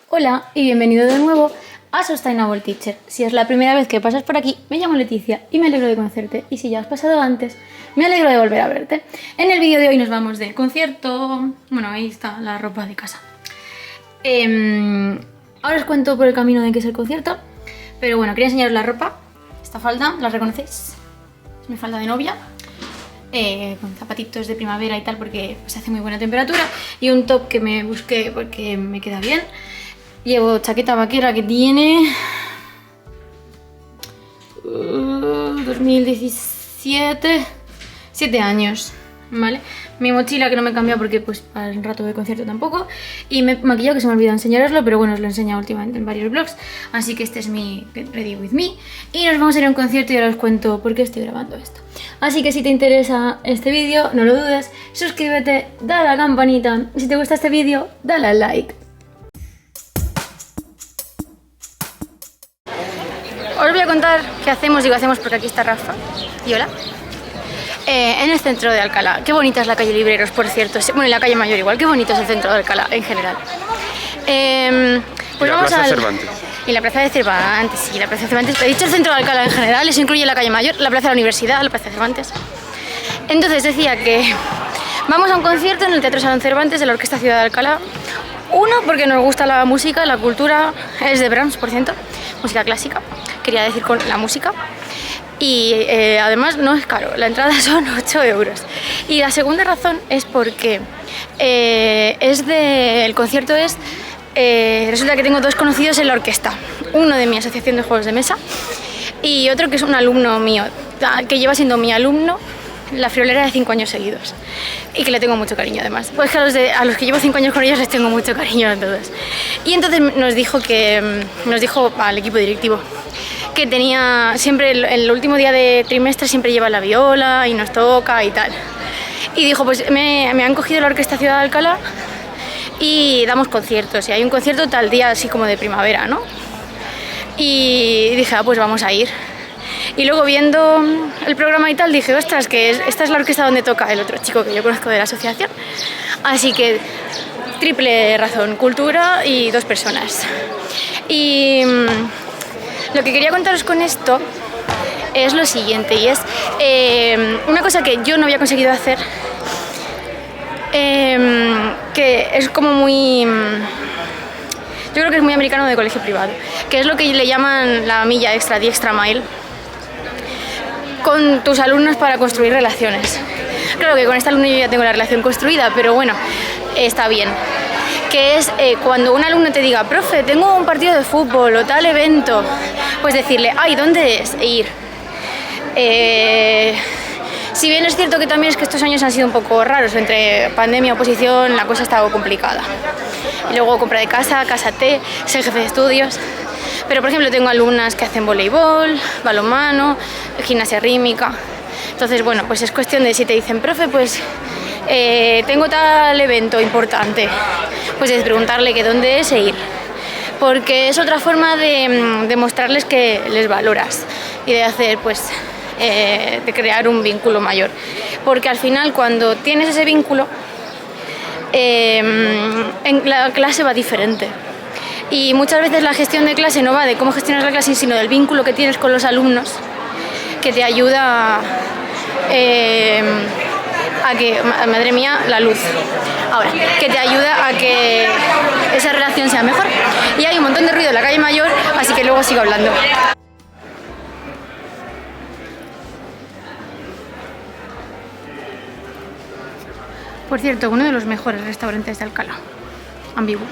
Hola y bienvenido de nuevo a Sustainable Teacher. Si es la primera vez que pasas por aquí, me llamo Leticia y me alegro de conocerte. Y si ya has pasado antes, me alegro de volver a verte. En el vídeo de hoy nos vamos del concierto. Bueno, ahí está la ropa de casa. Ahora os cuento por el camino de qué es el concierto. Pero bueno, quería enseñaros la ropa. Esta falda, ¿la reconocéis? Es mi falda de novia. Con zapatitos de primavera y tal porque pues, hace muy buena temperatura. Y un top que me busqué porque me queda bien. Llevo chaqueta vaquera que tiene 2017, 7 años, ¿vale? Mi mochila que no me he cambiado porque pues para el rato de concierto tampoco. Y me he maquillado que se me olvidó enseñaroslo, pero bueno, os lo he enseñado últimamente en varios vlogs. Así que este es mi Get Ready With Me. Y nos vamos a ir a un concierto y ahora os cuento por qué estoy grabando esto. Así que si te interesa este vídeo, no lo dudes, suscríbete, dale a la campanita. Y si te gusta este vídeo, dale al like. Os voy a contar qué hacemos, digo hacemos porque aquí está Rafa y hola. En el centro de Alcalá, qué bonita es la calle Libreros, por cierto. Bueno, en la calle Mayor igual, qué bonito es el centro de Alcalá en general. Pues vamos a Cervantes. Y la plaza de Cervantes, sí, la plaza de Cervantes. He dicho el centro de Alcalá en general, eso incluye la calle Mayor, la plaza de la Universidad, la plaza de Cervantes. Entonces decía que vamos a un concierto en el Teatro Salón Cervantes de la Orquesta Ciudad de Alcalá. Uno, porque nos gusta la música, la cultura, es de Brahms, por cierto, música clásica, quería decir con la música. Y además no es caro, la entrada son 8 euros. Y la segunda razón es porque el concierto es, resulta que tengo dos conocidos en la orquesta, uno de mi asociación de juegos de mesa y otro que es un alumno mío, que lleva siendo mi alumno la friolera de 5 años seguidos y que le tengo mucho cariño además. Pues que a los que llevo 5 años con ellos les tengo mucho cariño a todos. Y entonces nos dijo al equipo directivo que tenía siempre el último día de trimestre siempre lleva la viola y nos toca y tal. Y dijo, pues me han cogido la Orquesta Ciudad de Alcalá y damos conciertos y hay un concierto tal día así como de primavera, ¿no? Y dije, pues vamos a ir. Y luego viendo el programa y tal dije, ostras, que esta es la orquesta donde toca el otro chico que yo conozco de la asociación. Así que triple razón, cultura y 2 personas. Y lo que quería contaros con esto es lo siguiente, y es una cosa que yo no había conseguido hacer, que es como muy... yo creo que es muy americano de colegio privado, que es lo que le llaman la milla extra, the extra mile, con tus alumnos para construir relaciones. Claro que con este alumno yo ya tengo la relación construida, pero bueno, está bien. Que es cuando un alumno te diga, profe, tengo un partido de fútbol o tal evento, pues decirle, ay, ¿dónde es? E ir. Si bien es cierto que también es que estos años han sido un poco raros, entre pandemia y oposición la cosa ha estado complicada. Y luego compra de casa, cásate, ser jefe de estudios. Pero por ejemplo tengo alumnas que hacen voleibol, balonmano, gimnasia rítmica. Entonces bueno, pues es cuestión de si te dicen, profe, pues tengo tal evento importante, pues es preguntarle que dónde es e ir. Porque es otra forma de mostrarles que les valoras y de hacer pues de crear un vínculo mayor. Porque al final cuando tienes ese vínculo en la clase va diferente. Y muchas veces la gestión de clase no va de cómo gestionas la clase, sino del vínculo que tienes con los alumnos, que te ayuda a que, madre mía, la luz, ahora, que te ayuda a que esa relación sea mejor. Y hay un montón de ruido en la calle Mayor, así que luego sigo hablando. Por cierto, uno de los mejores restaurantes de Alcalá, ambiguo.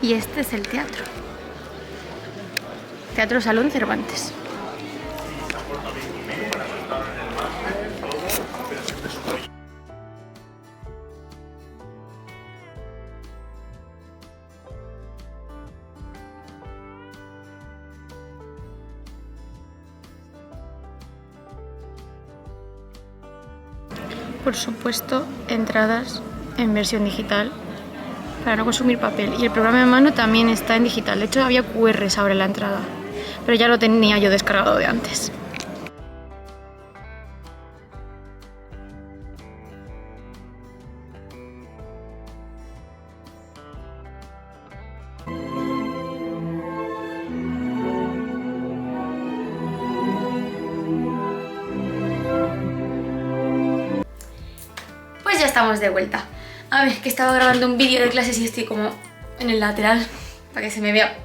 Y este es el teatro. Teatro Salón Cervantes. Por supuesto, entradas en versión digital para no consumir papel. Y el programa de mano también está en digital. De hecho, había QRs ahora en la entrada, pero ya lo tenía yo descargado de antes. estamos de vuelta. A ver, que estaba grabando un vídeo de clases y estoy como en el lateral para que se me vea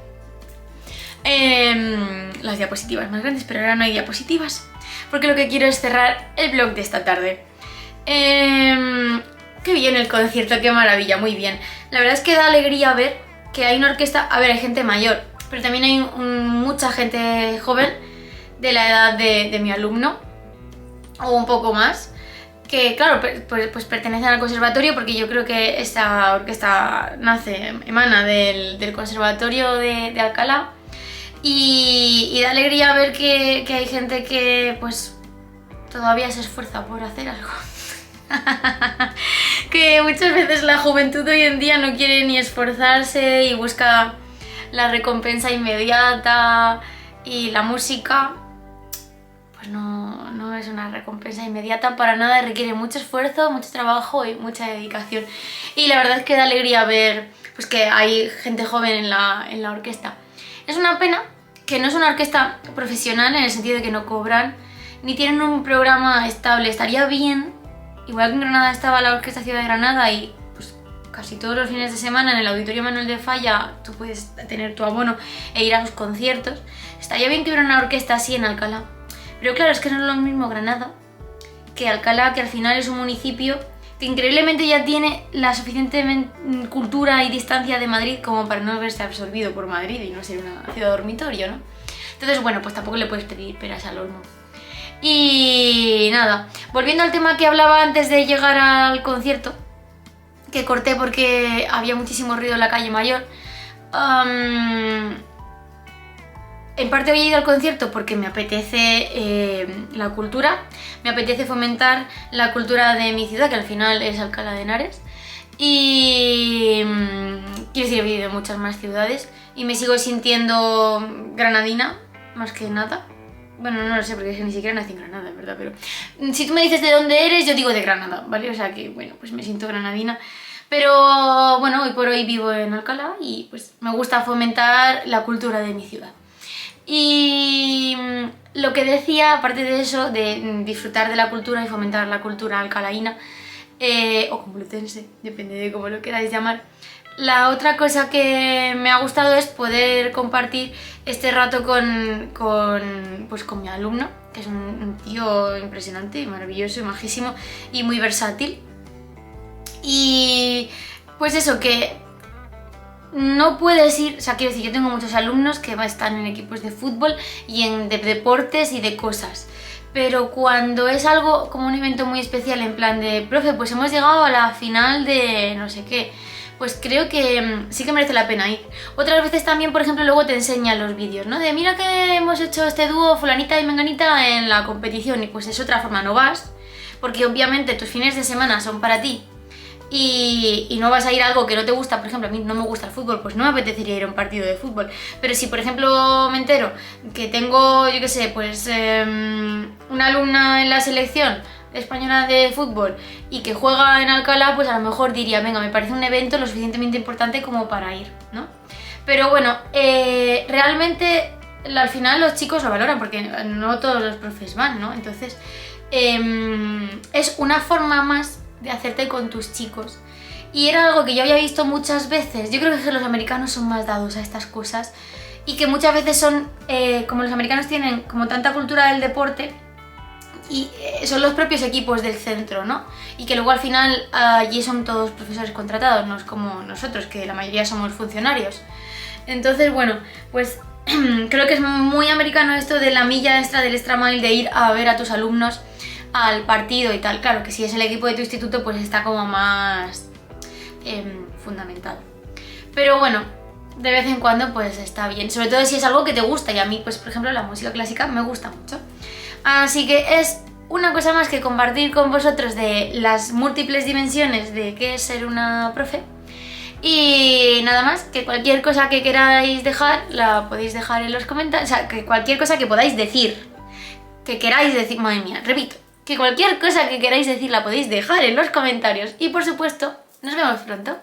las diapositivas más grandes, pero ahora no hay diapositivas porque lo que quiero es cerrar el vlog de esta tarde. Qué bien el concierto, qué maravilla, muy bien. La verdad es que da alegría ver que hay una orquesta. A ver, hay gente mayor, pero también hay mucha gente joven de la edad de mi alumno o un poco más, que claro, pues pertenecen al conservatorio, porque yo creo que esta orquesta emana del conservatorio de Alcalá, y da alegría ver que hay gente que pues todavía se esfuerza por hacer algo. Que muchas veces la juventud hoy en día no quiere ni esforzarse y busca la recompensa inmediata, y la música pues no es una recompensa inmediata para nada, requiere mucho esfuerzo, mucho trabajo y mucha dedicación. Y la verdad es que da alegría ver pues que hay gente joven en la orquesta. Es una pena que no es una orquesta profesional, en el sentido de que no cobran ni tienen un programa estable. Estaría bien, igual que en Granada estaba la Orquesta Ciudad de Granada, y pues casi todos los fines de semana en el Auditorio Manuel de Falla tú puedes tener tu abono e ir a los conciertos. Estaría bien que hubiera una orquesta así en Alcalá. Pero claro, es que no es lo mismo Granada que Alcalá, que al final es un municipio que increíblemente ya tiene la suficiente cultura y distancia de Madrid como para no verse absorbido por Madrid y no ser una ciudad dormitorio, ¿no? Entonces, bueno, pues tampoco le puedes pedir peras al olmo. Y nada, volviendo al tema que hablaba antes de llegar al concierto, que corté porque había muchísimo ruido en la calle Mayor. En parte hoy he ido al concierto porque me apetece la cultura, me apetece fomentar la cultura de mi ciudad, que al final es Alcalá de Henares, y quiero decir, he vivido en muchas más ciudades y me sigo sintiendo granadina, más que nada. Bueno, no lo sé, porque es que ni siquiera nací en Granada, en verdad, pero si tú me dices de dónde eres, yo digo de Granada, ¿vale? O sea que, bueno, pues me siento granadina. Pero, bueno, hoy por hoy vivo en Alcalá y pues me gusta fomentar la cultura de mi ciudad. Y lo que decía, aparte de eso, de disfrutar de la cultura y fomentar la cultura alcalaína, o complutense, depende de cómo lo queráis llamar, la otra cosa que me ha gustado es poder compartir este rato con mi alumno, que es un tío impresionante, maravilloso y majísimo y muy versátil. Y pues eso, que no puedes ir, o sea, quiero decir, yo tengo muchos alumnos que están en equipos de fútbol y de deportes y de cosas, pero cuando es algo como un evento muy especial, en plan de, profe, pues hemos llegado a la final de no sé qué, pues creo que sí que merece la pena ir. Otras veces también, por ejemplo, luego te enseñan los vídeos, ¿no? De mira que hemos hecho este dúo fulanita y menganita en la competición, y pues es otra forma, no vas, porque obviamente tus fines de semana son para ti, y no vas a ir a algo que no te gusta. Por ejemplo, a mí no me gusta el fútbol, pues no me apetecería ir a un partido de fútbol. Pero si, por ejemplo, me entero que tengo, yo qué sé, pues una alumna en la selección española de fútbol y que juega en Alcalá, pues a lo mejor diría, venga, me parece un evento lo suficientemente importante como para ir, ¿no? Pero bueno, realmente al final los chicos lo valoran, porque no todos los profes van, ¿no? Entonces es una forma más de hacerte con tus chicos, y era algo que yo había visto muchas veces. Yo creo que los americanos son más dados a estas cosas, y que muchas veces son, como los americanos tienen como tanta cultura del deporte, y son los propios equipos del centro, ¿no? Y que luego al final allí son todos profesores contratados, no es como nosotros, que la mayoría somos funcionarios. Entonces, bueno, pues creo que es muy americano esto de la milla extra, del extra mile, de ir a ver a tus alumnos al partido y tal. Claro que si es el equipo de tu instituto, pues está como más fundamental. Pero bueno, de vez en cuando pues está bien, sobre todo si es algo que te gusta, y a mí pues por ejemplo la música clásica me gusta mucho. Así que es una cosa más que compartir con vosotros de las múltiples dimensiones de qué es ser una profe. Y nada más, que cualquier cosa que queráis dejar la podéis dejar en los comentarios, o sea, que cualquier cosa que podáis decir, que queráis decir, madre mía, repito, que cualquier cosa que queráis decir la podéis dejar en los comentarios, y por supuesto, nos vemos pronto.